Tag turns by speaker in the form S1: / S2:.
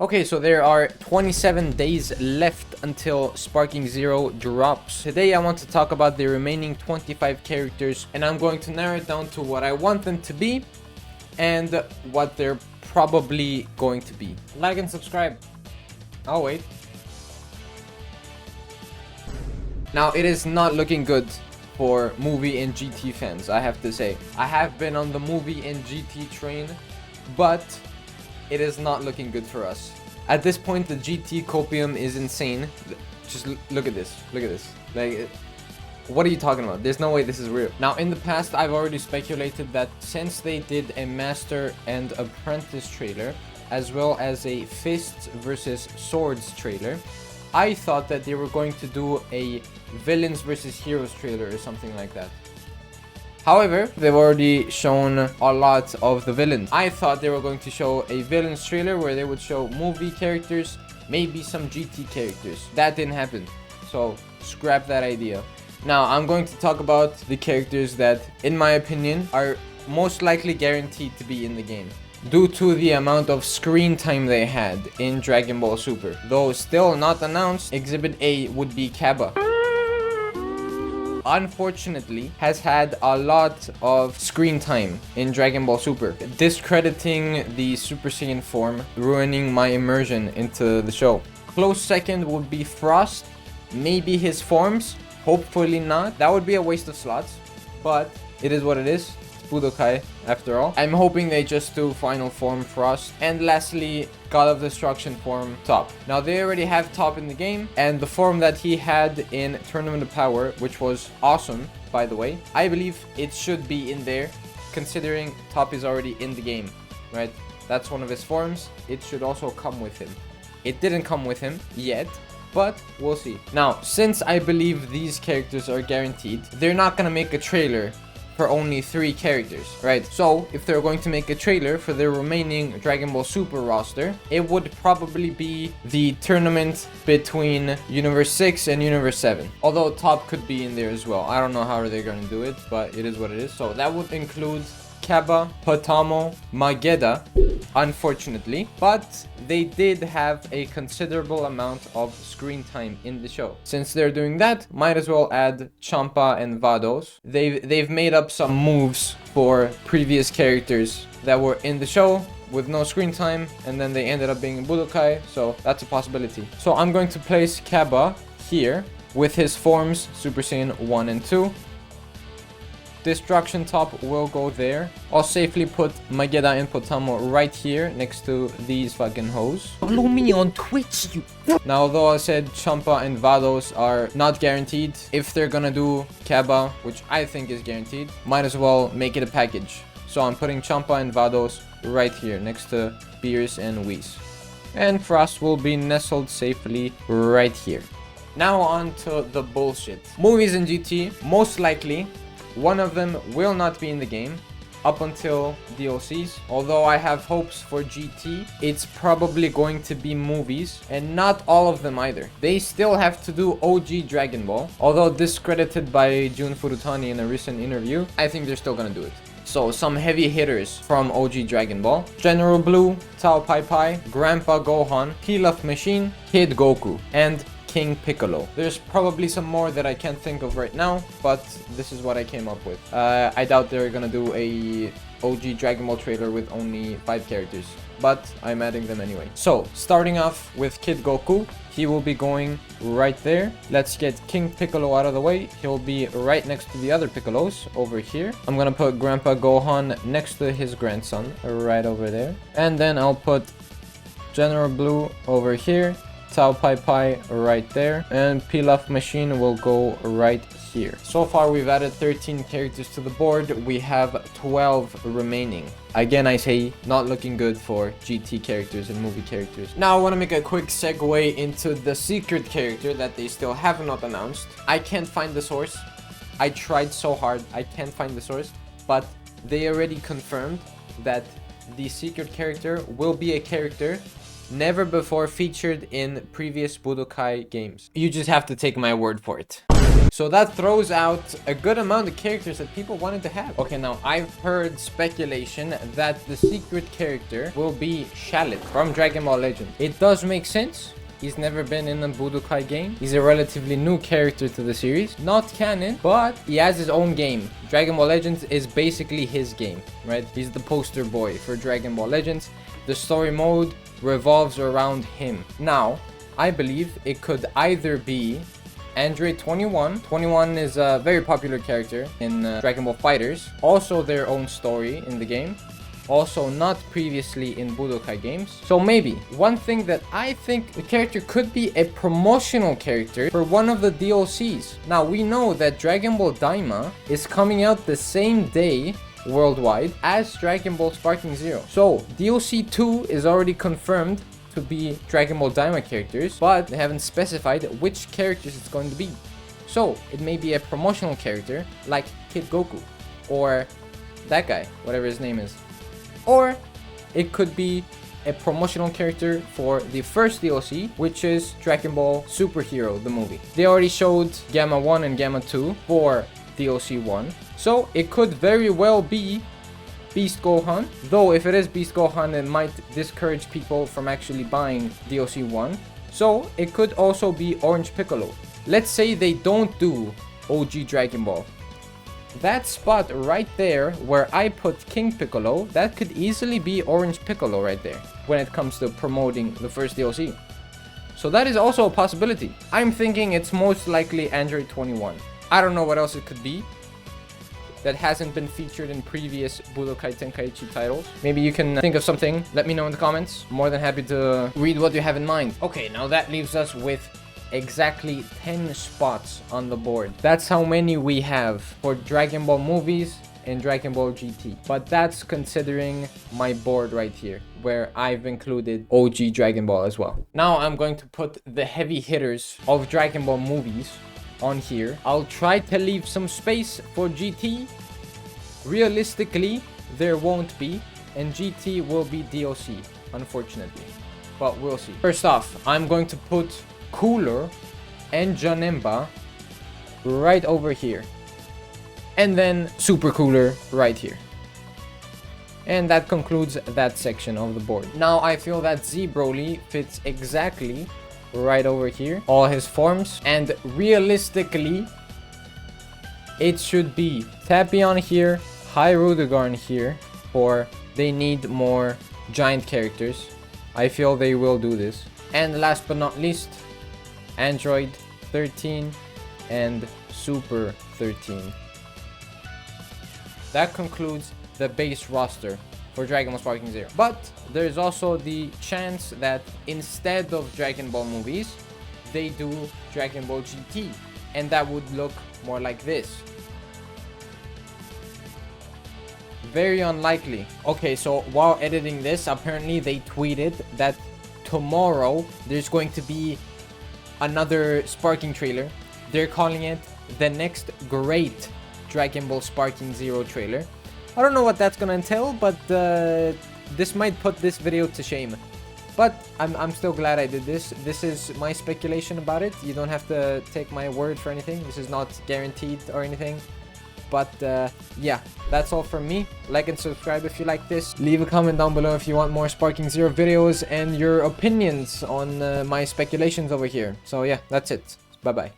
S1: Okay, so there are 27 days left until Sparking Zero drops. Today I want to talk about the remaining 25 characters, and I'm going to narrow it down to what I want them to be and what they're probably going to be. Like and subscribe. I'll wait. Now, it is not looking good for movie and GT fans, I have to say. I have been on the movie and GT train, but it is not looking good for us. At this point, the GT copium is insane. Just look at this. Look at this. Like, what are you talking about? There's no way this is real. Now, in the past, I've already speculated that since they did a Master and Apprentice trailer, as well as a Fists versus Swords trailer, I thought that they were going to do a Villains versus Heroes trailer or something like that. However, they've already shown a lot of the villains. I thought they were going to show a villains trailer where they would show movie characters, maybe some GT characters. That didn't happen, so scrap that idea. Now, I'm going to talk about the characters that, in my opinion, are most likely guaranteed to be in the game, due to the amount of screen time they had in Dragon Ball Super. Though still not announced, Exhibit A would be Cabba. Unfortunately, has had a lot of screen time in Dragon Ball Super, discrediting the Super Saiyan form, ruining my immersion into the show. Close second would be Frost, maybe his forms, hopefully not. That would be a waste of slots, but it is what it is. Budokai after all. I'm hoping they just do final form Frost, and lastly God of Destruction form Top. Now they already have Top in the game, and the form that he had in Tournament of Power, which was awesome by the way, I believe it should be in there considering Top is already in the game, right? That's one of his forms. It should also come with him. It didn't come with him yet, but we'll see. Now, since I believe these characters are guaranteed, they're not gonna make a trailer for only 3 characters, right? So if they're going to make a trailer for the remaining Dragon Ball Super roster, it would probably be the tournament between Universe 6 and Universe 7. Although Top could be in there as well. I don't know how they're going to do it, but it is what it is. So that would include Cabba, Potamo, Mageda, unfortunately, but they did have a considerable amount of screen time in the show. Since they're doing that, might as well add Champa and Vados. They've made up some moves for previous characters that were in the show with no screen time, and then they ended up being in Budokai, so that's a possibility. So I'm going to place Cabba here with his forms Super Saiyan 1 and 2. Destruction Top will go there. I'll safely put Mageda and Potamo right here next to these fucking hoes.
S2: Follow me on Twitch, you.
S1: Now, although I said Champa and Vados are not guaranteed, if they're gonna do Cabba, which I think is guaranteed, might as well make it a package. So I'm putting Champa and Vados right here next to Beerus and Whis. And Frost will be nestled safely right here. Now on to the bullshit. Movies in GT, most likely one of them will not be in the game up until DLCs. Although I have hopes for GT, it's probably going to be movies, and not all of them either. They still have to do OG Dragon Ball. Although discredited by Jun Furutani in a recent interview, I think they're still gonna do it. So some heavy hitters from OG Dragon Ball: General Blue, Tao Pai Pai, Grandpa Gohan, Pilaf Machine, Kid Goku, and King Piccolo. There's probably some more that I can't think of right now, but this is what I came up with. I doubt they're gonna do a OG Dragon Ball trailer with only 5 characters, but I'm adding them anyway. So, starting off with Kid Goku, he will be going right there. Let's get King Piccolo out of the way. He'll be right next to the other Piccolos over here. I'm gonna put Grandpa Gohan next to his grandson, right over there. And then I'll put General Blue over here, Tao Pai Pai right there, and Pilaf Machine will go right here. So far we've added 13 characters to the board. We have 12 remaining. Again, I say not looking good for GT characters and movie characters. Now I want to make a quick segue into the secret character that they still have not announced. I can't find the source. I tried so hard, I can't find the source, but they already confirmed that the secret character will be a character never before featured in previous Budokai games. You just have to take my word for it. So that throws out a good amount of characters that people wanted to have. Okay, now I've heard speculation that the secret character will be Shallot from Dragon Ball Legend. It does make sense. He's never been in a Budokai game. He's a relatively new character to the series. Not canon, but he has his own game. Dragon Ball Legends is basically his game, right? He's the poster boy for Dragon Ball Legends. The story mode revolves around him. Now, I believe it could either be Android 21. 21 is a very popular character in Dragon Ball FighterZ. Also their own story in the game. Also not previously in Budokai games. So maybe one thing that I think the character could be a promotional character for one of the DLCs. Now we know that Dragon Ball Daima is coming out the same day worldwide as Dragon Ball Sparking Zero. So DLC 2 is already confirmed to be Dragon Ball Daima characters, but they haven't specified which characters it's going to be. So it may be a promotional character like Kid Goku or that guy, whatever his name is. Or it could be a promotional character for the first DLC, which is Dragon Ball Superhero, the movie. They already showed Gamma 1 and Gamma 2 for DLC 1. So it could very well be Beast Gohan. Though if it is Beast Gohan, it might discourage people from actually buying DLC 1. So it could also be Orange Piccolo. Let's say they don't do OG Dragon Ball. That spot right there where I put King Piccolo, that could easily be Orange Piccolo right there when it comes to promoting the first DLC. So that is also a possibility. I'm thinking it's most likely Android 21. I don't know what else it could be that hasn't been featured in previous Budokai Tenkaichi titles. Maybe you can think of something. Let me know in the comments. More than happy to read what you have in mind. Okay, now that leaves us with exactly 10 spots on the board. That's how many we have for Dragon Ball movies and Dragon Ball GT. But that's considering my board right here, where I've included OG Dragon Ball as well. Now I'm going to put the heavy hitters of Dragon Ball movies on here. I'll try to leave some space for GT. Realistically, there won't be, and GT will be DLC, unfortunately. But we'll see. First off, I'm going to put Cooler and Janemba right over here, and then Super Cooler right here. And that concludes that section of the board. Now I feel that Z Broly fits exactly right over here, all his forms, and realistically it should be Tapion here, Hyrule here, or they need more giant characters. I feel they will do this. And last but not least, Android 13 and Super 13. That concludes the base roster for Dragon Ball Sparking Zero. But there's also the chance that instead of Dragon Ball movies, they do Dragon Ball GT. And that would look more like this. Very unlikely. Okay, so while editing this, apparently they tweeted that tomorrow there's going to be another Sparking trailer. They're calling it the next great Dragon Ball Sparking Zero trailer. I don't know what that's gonna entail, but this might put this video to shame. But I'm still glad I did this. This is my speculation about it. You don't have to take my word for anything. This is not guaranteed or anything. But yeah, that's all from me. Like and subscribe if you like this. Leave a comment down below if you want more Sparking Zero videos and your opinions on my speculations over here. So yeah, that's it. Bye bye.